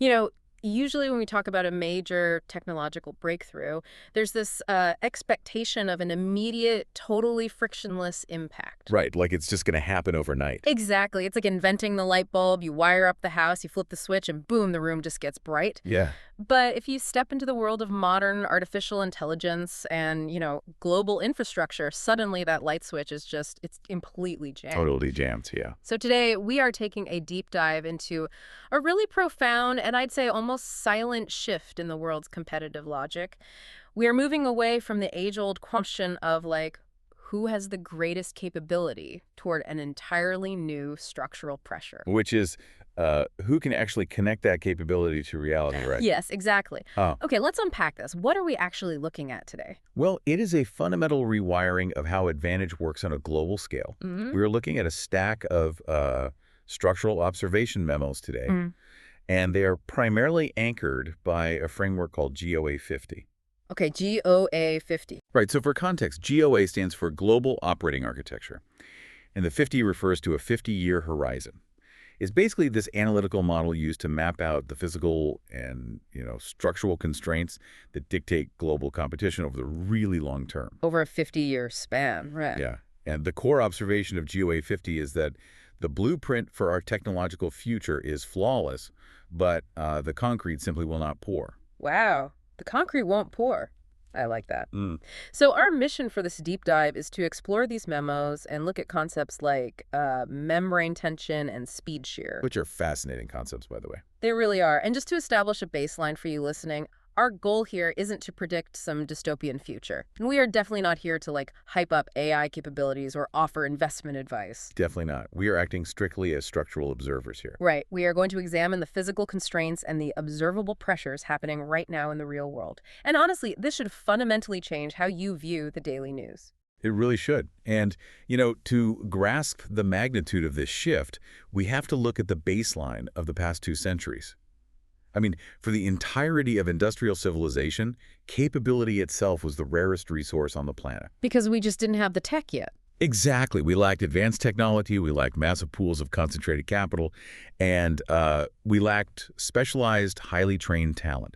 You know, usually when we talk about a major technological breakthrough, there's this expectation of an immediate, totally frictionless impact. Right, like it's just going to happen overnight. Exactly. It's like inventing the light bulb. You wire up the house, you flip the switch, and boom, the room just gets bright. Yeah, But if you step into the world of modern artificial intelligence and, global infrastructure, suddenly that light switch is it's completely jammed. totally jammed, yeah. So today we are taking a deep dive into a really profound and I'd say almost silent shift in the world's competitive logic. We are moving away from the age-old question of who has the greatest capability toward an entirely new structural pressure. Which is who can actually connect that capability to reality, right? Yes, exactly. Oh, Okay, let's unpack this. What are we actually looking at today? well, it is a fundamental rewiring of how advantage works on a global scale. Hmm. We're looking at a stack of structural observation memos today, and they are primarily anchored by a framework called GOA-50. Okay, GOA-50. Right, so for context, GOA stands for Global Operating Architecture, and the 50 refers to a 50-year horizon. It's basically this analytical model used to map out the physical and, structural constraints that dictate global competition over the really long term. Over a 50-year span, right? Yeah, and the core observation of GOA-50 is that the blueprint for our technological future is flawless, but the concrete simply will not pour. Wow, the concrete won't pour. I like that. Mm. So our mission for this deep dive is to explore these memos and look at concepts like membrane tension and speed shear. Which are fascinating concepts, by the way. They really are. And just to establish a baseline for you listening, our goal here isn't to predict some dystopian future. And we are definitely not here to hype up AI capabilities or offer investment advice. Definitely not. We are acting strictly as structural observers here. Right. We are going to examine the physical constraints and the observable pressures happening right now in the real world. And honestly, this should fundamentally change how you view the daily news. It really should. And, to grasp the magnitude of this shift, we have to look at the baseline of the past 2 centuries. I mean, for the entirety of industrial civilization, capability itself was the rarest resource on the planet. Because we just didn't have the tech yet. Exactly. We lacked advanced technology, we lacked massive pools of concentrated capital, and we lacked specialized, highly trained talent.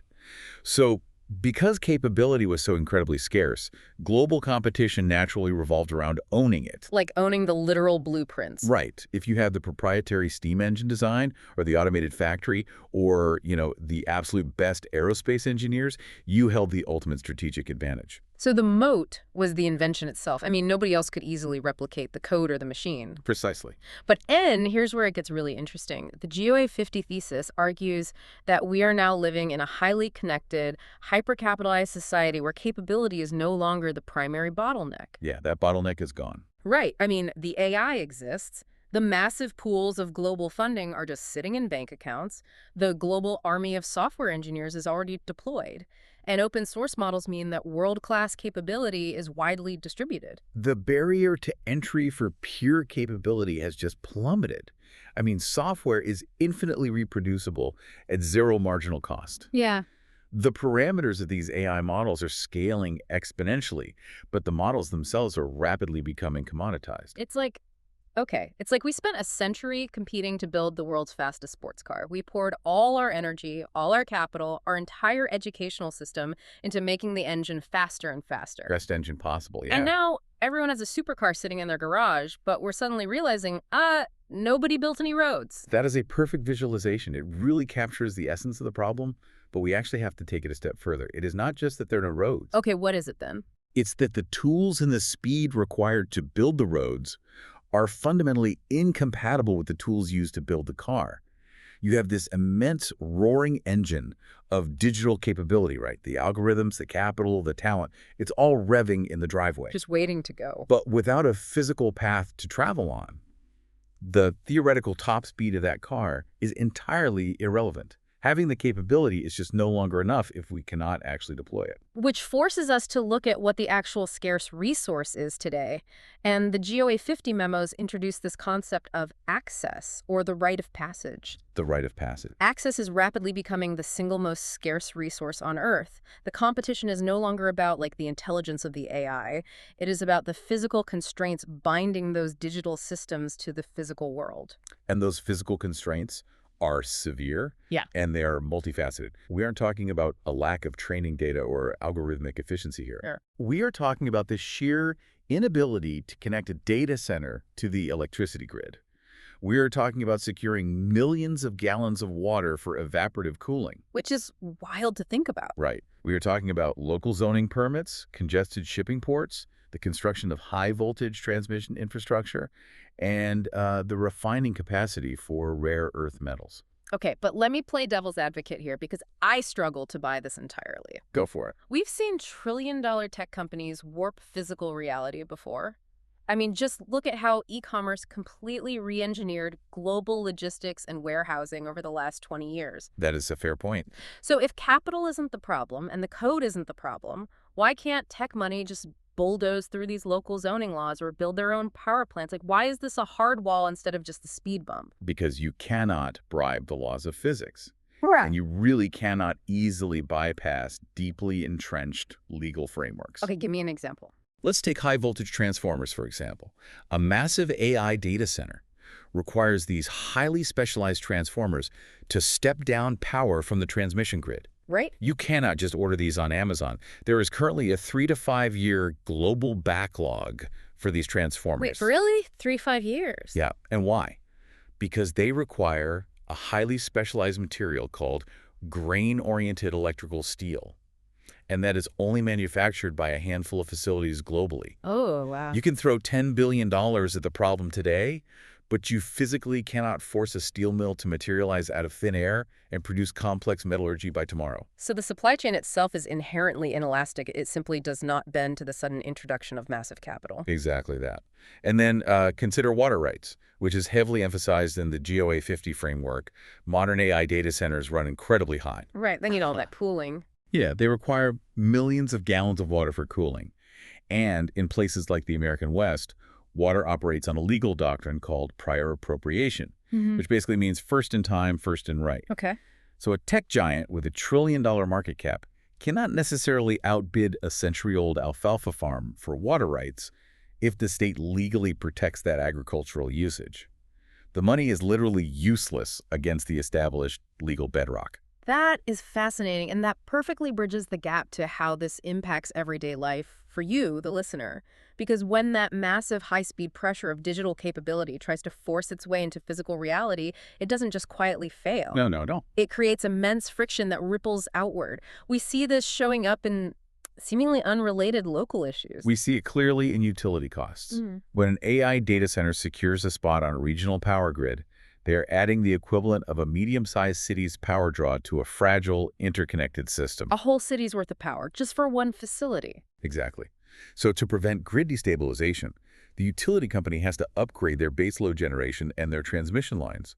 So because capability was so incredibly scarce, global competition naturally revolved around owning it. Like owning the literal blueprints. Right. If you have the proprietary steam engine design or the automated factory or, the absolute best aerospace engineers, you held the ultimate strategic advantage. So the moat was the invention itself. I mean, nobody else could easily replicate the code or the machine. Precisely. But here's where it gets really interesting. The GOA-50 thesis argues that we are now living in a highly connected, hyper-capitalized society where capability is no longer the primary bottleneck. Yeah, that bottleneck is gone. Right. I mean, the AI exists. The massive pools of global funding are just sitting in bank accounts. The global army of software engineers is already deployed. And open source models mean that world-class capability is widely distributed. The barrier to entry for pure capability has just plummeted. I mean, software is infinitely reproducible at zero marginal cost. Yeah. The parameters of these AI models are scaling exponentially, but the models themselves are rapidly becoming commoditized. It's like we spent a century competing to build the world's fastest sports car. We poured all our energy, all our capital, our entire educational system into making the engine faster and faster. Best engine possible, yeah. And now everyone has a supercar sitting in their garage, but we're suddenly realizing, nobody built any roads. That is a perfect visualization. It really captures the essence of the problem, but we actually have to take it a step further. It is not just that there are no roads. Okay, what is it then? It's that the tools and the speed required to build the roads are fundamentally incompatible with the tools used to build the car. You have this immense roaring engine of digital capability, right? The algorithms, the capital, the talent, it's all revving in the driveway. Just waiting to go. But without a physical path to travel on, the theoretical top speed of that car is entirely irrelevant. Having the capability is just no longer enough if we cannot actually deploy it. Which forces us to look at what the actual scarce resource is today. And the GOA-50 memos introduce this concept of access, or the rite of passage. The rite of passage. Access is rapidly becoming the single most scarce resource on Earth. The competition is no longer about the intelligence of the AI. It is about the physical constraints binding those digital systems to the physical world. And those physical constraints are severe, Yeah. and they are multifaceted. We aren't talking about a lack of training data or algorithmic efficiency here. Sure. We are talking about the sheer inability to connect a data center to the electricity grid. We are talking about securing millions of gallons of water for evaporative cooling. Which is wild to think about. Right. We are talking about local zoning permits, congested shipping ports, the construction of high-voltage transmission infrastructure, and the refining capacity for rare earth metals. Okay, but let me play devil's advocate here because I struggle to buy this entirely. Go for it. We've seen trillion-dollar tech companies warp physical reality before. I mean, just look at how e-commerce completely re-engineered global logistics and warehousing over the last 20 years. That is a fair point. So if capital isn't the problem and the code isn't the problem, why can't tech money just bulldoze through these local zoning laws or build their own power plants? Like, why is this a hard wall instead of just a speed bump? Because you cannot bribe the laws of physics. Right. And you really cannot easily bypass deeply entrenched legal frameworks. Okay, give me an example. Let's take high-voltage transformers, for example. A massive AI data center requires these highly specialized transformers to step down power from the transmission grid. Right? You cannot just order these on Amazon. There is currently a 3 to 5 year global backlog for these transformers. Wait, really? 3-5 years? Yeah, and why? Because they require a highly specialized material called grain-oriented electrical steel. And that is only manufactured by a handful of facilities globally. Oh, wow. You can throw $10 billion at the problem today, but you physically cannot force a steel mill to materialize out of thin air and produce complex metallurgy by tomorrow. So the supply chain itself is inherently inelastic. It simply does not bend to the sudden introduction of massive capital. Exactly that. And then consider water rights, which is heavily emphasized in the GOA-50 framework. Modern AI data centers run incredibly hot. Right, they need all that cooling. Yeah, they require millions of gallons of water for cooling. And in places like the American West, water operates on a legal doctrine called prior appropriation, which basically means first in time, first in right. Okay. So a tech giant with $1 trillion market cap cannot necessarily outbid a century-old alfalfa farm for water rights if the state legally protects that agricultural usage. The money is literally useless against the established legal bedrock. That is fascinating, and that perfectly bridges the gap to how this impacts everyday life for you, the listener. Because when that massive high-speed pressure of digital capability tries to force its way into physical reality, it doesn't just quietly fail. No. It creates immense friction that ripples outward. We see this showing up in seemingly unrelated local issues. We see it clearly in utility costs. When an AI data center secures a spot on a regional power grid, they are adding the equivalent of a medium-sized city's power draw to a fragile, interconnected system. A whole city's worth of power, just for one facility. Exactly. So to prevent grid destabilization, the utility company has to upgrade their baseload generation and their transmission lines.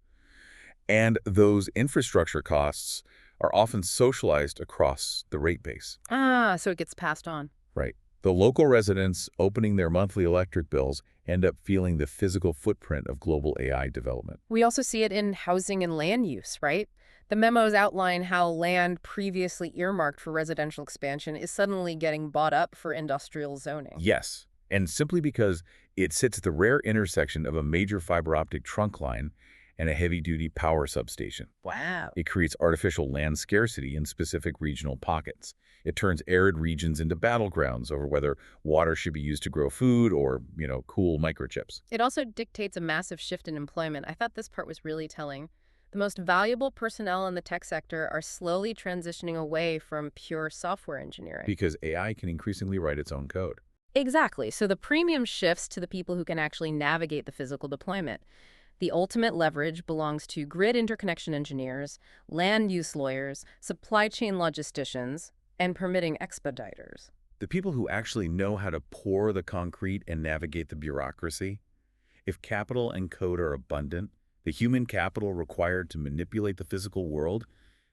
And those infrastructure costs are often socialized across the rate base. Ah, so it gets passed on. Right. The local residents opening their monthly electric bills end up feeling the physical footprint of global AI development. We also see it in housing and land use, right? The memos outline how land previously earmarked for residential expansion is suddenly getting bought up for industrial zoning. Yes, and simply because it sits at the rare intersection of a major fiber optic trunk line and a heavy-duty power substation. Wow. It creates artificial land scarcity in specific regional pockets. It turns arid regions into battlegrounds over whether water should be used to grow food or, cool microchips. It also dictates a massive shift in employment. I thought this part was really telling. The most valuable personnel in the tech sector are slowly transitioning away from pure software engineering. Because AI can increasingly write its own code. Exactly. So the premium shifts to the people who can actually navigate the physical deployment. The ultimate leverage belongs to grid interconnection engineers, land use lawyers, supply chain logisticians, and permitting expediters. The people who actually know how to pour the concrete and navigate the bureaucracy. If capital and code are abundant, the human capital required to manipulate the physical world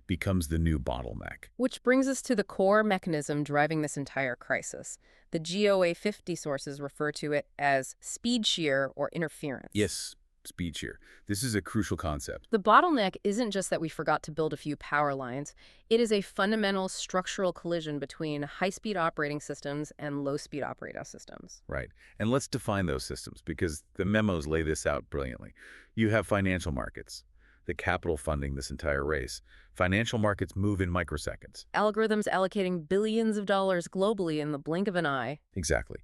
becomes the new bottleneck. Which brings us to the core mechanism driving this entire crisis. The GOA-50 sources refer to it as speed shear or interference. Yes, speed shear. This is a crucial concept. The bottleneck isn't just that we forgot to build a few power lines. It is a fundamental structural collision between high-speed operating systems and low-speed operating systems. Right. And let's define those systems because the memos lay this out brilliantly. You have financial markets. the capital funding this entire race. Financial markets move in microseconds. Algorithms allocating billions of dollars globally in the blink of an eye. Exactly.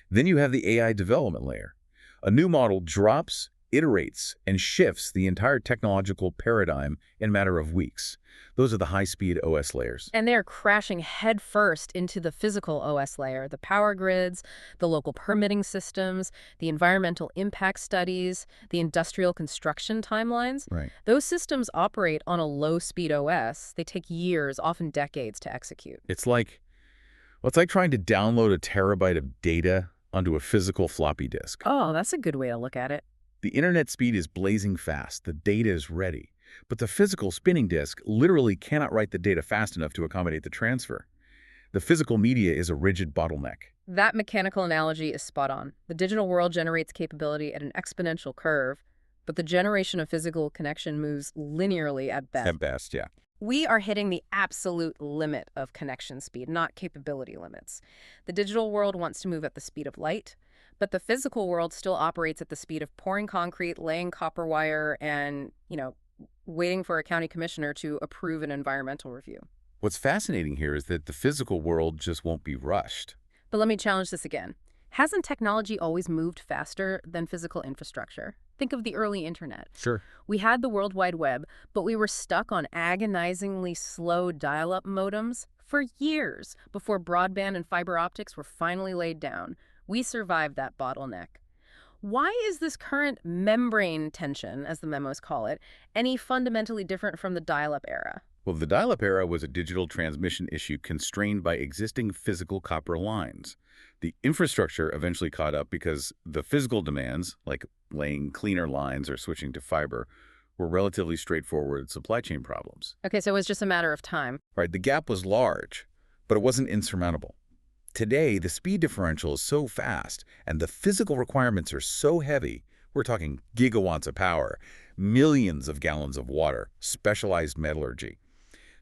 Then you have the AI development layer. A new model drops, iterates, and shifts the entire technological paradigm in a matter of weeks. Those are the high-speed OS layers. And they're crashing headfirst into the physical OS layer, the power grids, the local permitting systems, the environmental impact studies, the industrial construction timelines. Right. Those systems operate on a low-speed OS. They take years, often decades, to execute. It's like trying to download a terabyte of data onto a physical floppy disk. Oh, that's a good way to look at it. The internet speed is blazing fast. The data is ready. But the physical spinning disk literally cannot write the data fast enough to accommodate the transfer. The physical media is a rigid bottleneck. That mechanical analogy is spot on. The digital world generates capability at an exponential curve, but the generation of physical connection moves linearly at best. At best, yeah. We are hitting the absolute limit of connection speed, not capability limits. The digital world wants to move at the speed of light, but the physical world still operates at the speed of pouring concrete, laying copper wire, and, waiting for a county commissioner to approve an environmental review. What's fascinating here is that the physical world just won't be rushed. But let me challenge this again. Hasn't technology always moved faster than physical infrastructure? Think of the early internet. Sure. We had the World Wide Web, but we were stuck on agonizingly slow dial-up modems for years before broadband and fiber optics were finally laid down. We survived that bottleneck. Why is this current membrane tension, as the memos call it, any fundamentally different from the dial-up era? Well, the dial-up era was a digital transmission issue constrained by existing physical copper lines. The infrastructure eventually caught up because the physical demands, like laying cleaner lines or switching to fiber, were relatively straightforward supply chain problems. Okay, so it was just a matter of time. Right, the gap was large, but it wasn't insurmountable. Today, the speed differential is so fast and the physical requirements are so heavy, we're talking gigawatts of power, millions of gallons of water, specialized metallurgy,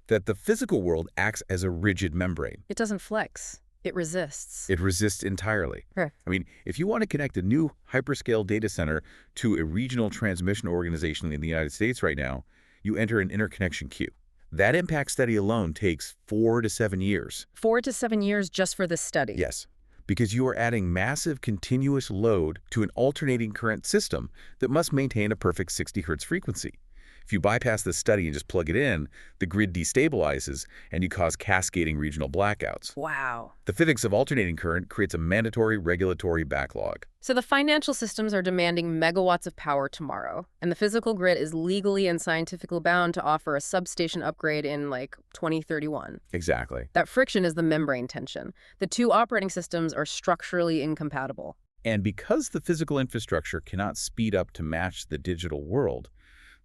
that the physical world acts as a rigid membrane. It doesn't flex. It resists. It resists entirely. Correct. I mean, if you want to connect a new hyperscale data center to a regional transmission organization in the United States right now, you enter an interconnection queue. That impact study alone takes 4 to 7 years. 4 to 7 years just for this study? Yes, because you are adding massive continuous load to an alternating current system that must maintain a perfect 60 Hz frequency. If you bypass this study and just plug it in, the grid destabilizes and you cause cascading regional blackouts. Wow. The physics of alternating current creates a mandatory regulatory backlog. So the financial systems are demanding megawatts of power tomorrow, and the physical grid is legally and scientifically bound to offer a substation upgrade in, 2031. Exactly. That friction is the membrane tension. The two operating systems are structurally incompatible. And because the physical infrastructure cannot speed up to match the digital world,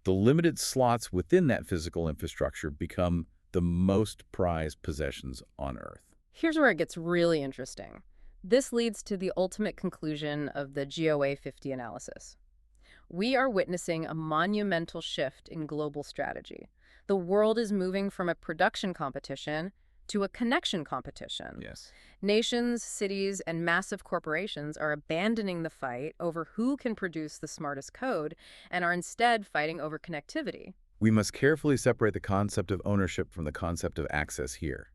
the limited slots within that physical infrastructure become the most prized possessions on Earth. Here's where it gets really interesting. This leads to the ultimate conclusion of the GOA-50 analysis. We are witnessing a monumental shift in global strategy. The world is moving from a production competition to a connection competition. Yes. Nations, cities, and massive corporations are abandoning the fight over who can produce the smartest code and are instead fighting over connectivity. We must carefully separate the concept of ownership from the concept of access here.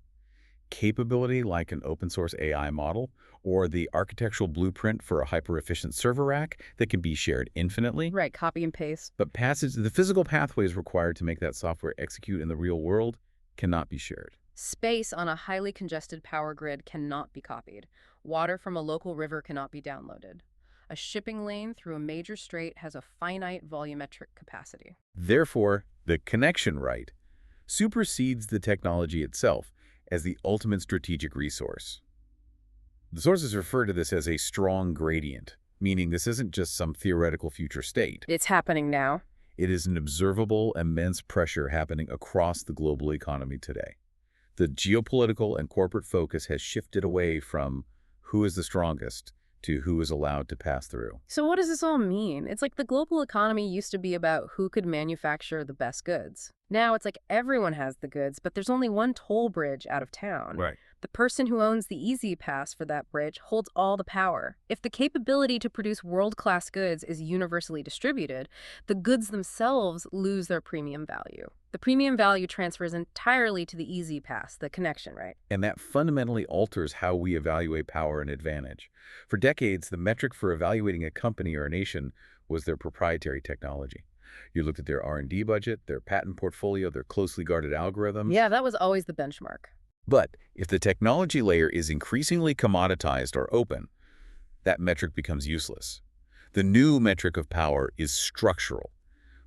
Capability, like an open-source AI model, or the architectural blueprint for a hyper-efficient server rack that can be shared infinitely. Right, copy and paste. But the physical pathways required to make that software execute in the real world cannot be shared. Space on a highly congested power grid cannot be copied. Water from a local river cannot be downloaded. A shipping lane through a major strait has a finite volumetric capacity. Therefore, the connection right supersedes the technology itself as the ultimate strategic resource. The sources refer to this as a strong gradient, meaning this isn't just some theoretical future state. It's happening now. It is an observable, immense pressure happening across the global economy today. The geopolitical and corporate focus has shifted away from who is the strongest to who is allowed to pass through. So what does this all mean? It's like the global economy used to be about who could manufacture the best goods. Now it's like everyone has the goods, but there's only one toll bridge out of town. Right. The person who owns the easy pass for that bridge holds all the power. If the capability to produce world-class goods is universally distributed, the goods themselves lose their premium value. The premium value transfers entirely to the easy pass, the connection, right? And that fundamentally alters how we evaluate power and advantage. For decades, the metric for evaluating a company or a nation was their proprietary technology. You looked at their R&D budget, their patent portfolio, their closely guarded algorithms. Yeah, that was always the benchmark. But if the technology layer is increasingly commoditized or open, that metric becomes useless. The new metric of power is structural.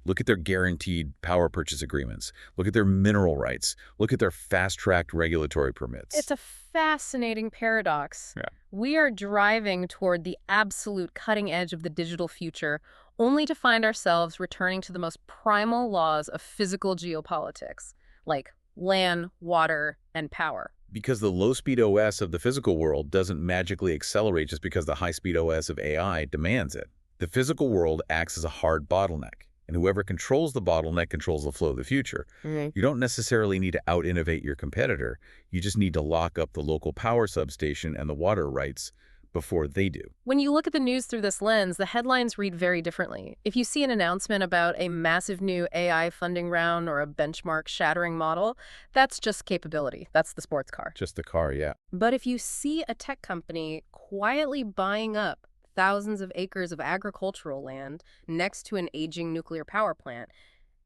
Look at their guaranteed power purchase agreements. Look at their mineral rights. Look at their fast-tracked regulatory permits. It's a fascinating paradox. Yeah. We are driving toward the absolute cutting edge of the digital future, only to find ourselves returning to the most primal laws of physical geopolitics, like land, water, and power. Because the low-speed OS of the physical world doesn't magically accelerate just because the high-speed OS of AI demands it. The physical world acts as a hard bottleneck, and whoever controls the bottleneck controls the flow of the future. You don't necessarily need to out-innovate your competitor. You just need to lock up the local power substation and the water rights before they do. When you look at the news through this lens, the headlines read very differently. If you see an announcement about a massive new AI funding round or a benchmark-shattering model, that's just capability. That's the sports car. Just the car, yeah. But if you see a tech company quietly buying up thousands of acres of agricultural land next to an aging nuclear power plant,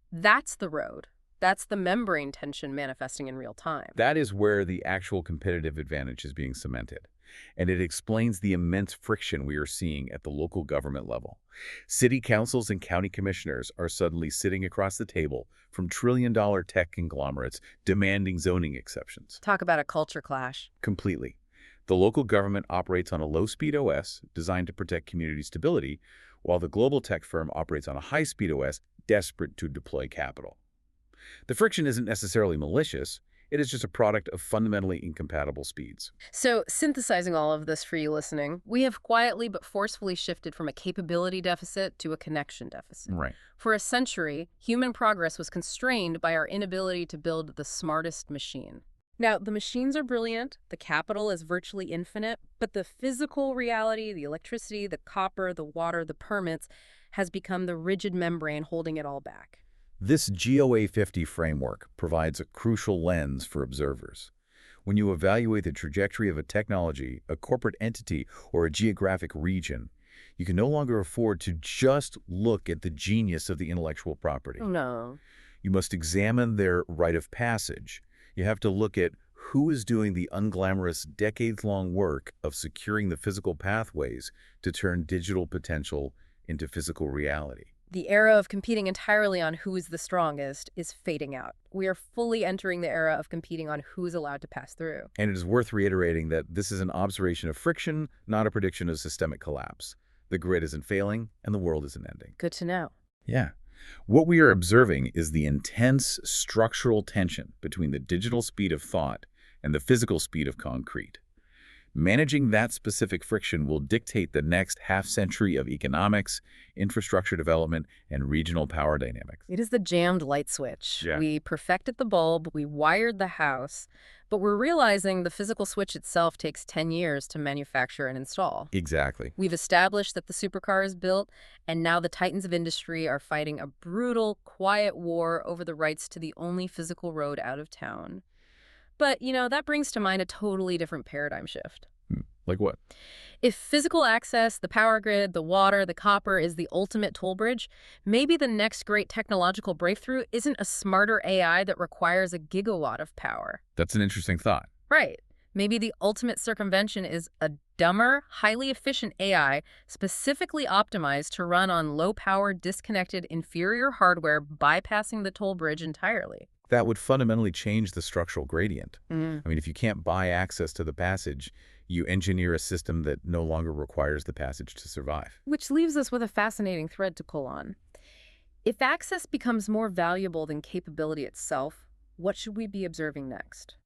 that's the road. That's the membrane tension manifesting in real time. That is where the actual competitive advantage is being cemented. And it explains the immense friction we are seeing at the local government level. City councils and county commissioners are suddenly sitting across the table from trillion-dollar tech conglomerates demanding zoning exceptions. Talk about a culture clash. Completely. The local government operates on a low-speed OS designed to protect community stability, while the global tech firm operates on a high-speed OS desperate to deploy capital. The friction isn't necessarily malicious. It is just a product of fundamentally incompatible speeds. So, synthesizing all of this for you listening, we have quietly but forcefully shifted from a capability deficit to a connection deficit. Right. For a century, human progress was constrained by our inability to build the smartest machine. Now, the machines are brilliant, the capital is virtually infinite, but the physical reality, the electricity, the copper, the water, the permits, has become the rigid membrane holding it all back. This GOA-50 framework provides a crucial lens for observers. When you evaluate the trajectory of a technology, a corporate entity, or a geographic region, you can no longer afford to just look at the genius of the intellectual property. Oh, no. You must examine their rite of passage. You have to look at who is doing the unglamorous decades-long work of securing the physical pathways to turn digital potential into physical reality. The era of competing entirely on who is the strongest is fading out. We are fully entering the era of competing on who is allowed to pass through. And it is worth reiterating that this is an observation of friction, not a prediction of systemic collapse. The grid isn't failing, and the world isn't ending. Good to know. Yeah. What we are observing is the intense structural tension between the digital speed of thought and the physical speed of concrete. Managing that specific friction will dictate the next half-century of economics, infrastructure development, and regional power dynamics. It is the jammed light switch. Yeah. We perfected the bulb, we wired the house, but we're realizing the physical switch itself takes 10 years to manufacture and install. Exactly. We've established that the supercar is built, and now the titans of industry are fighting a brutal, quiet war over the rights to the only physical road out of town. But, that brings to mind a totally different paradigm shift. Like what? If physical access, the power grid, the water, the copper is the ultimate toll bridge, maybe the next great technological breakthrough isn't a smarter AI that requires a gigawatt of power. That's an interesting thought. Right. Maybe the ultimate circumvention is a dumber, highly efficient AI specifically optimized to run on low-power, disconnected, inferior hardware, bypassing the toll bridge entirely. That would fundamentally change the structural gradient. Mm. I mean, if you can't buy access to the passage, you engineer a system that no longer requires the passage to survive. Which leaves us with a fascinating thread to pull on. If access becomes more valuable than capability itself, what should we be observing next?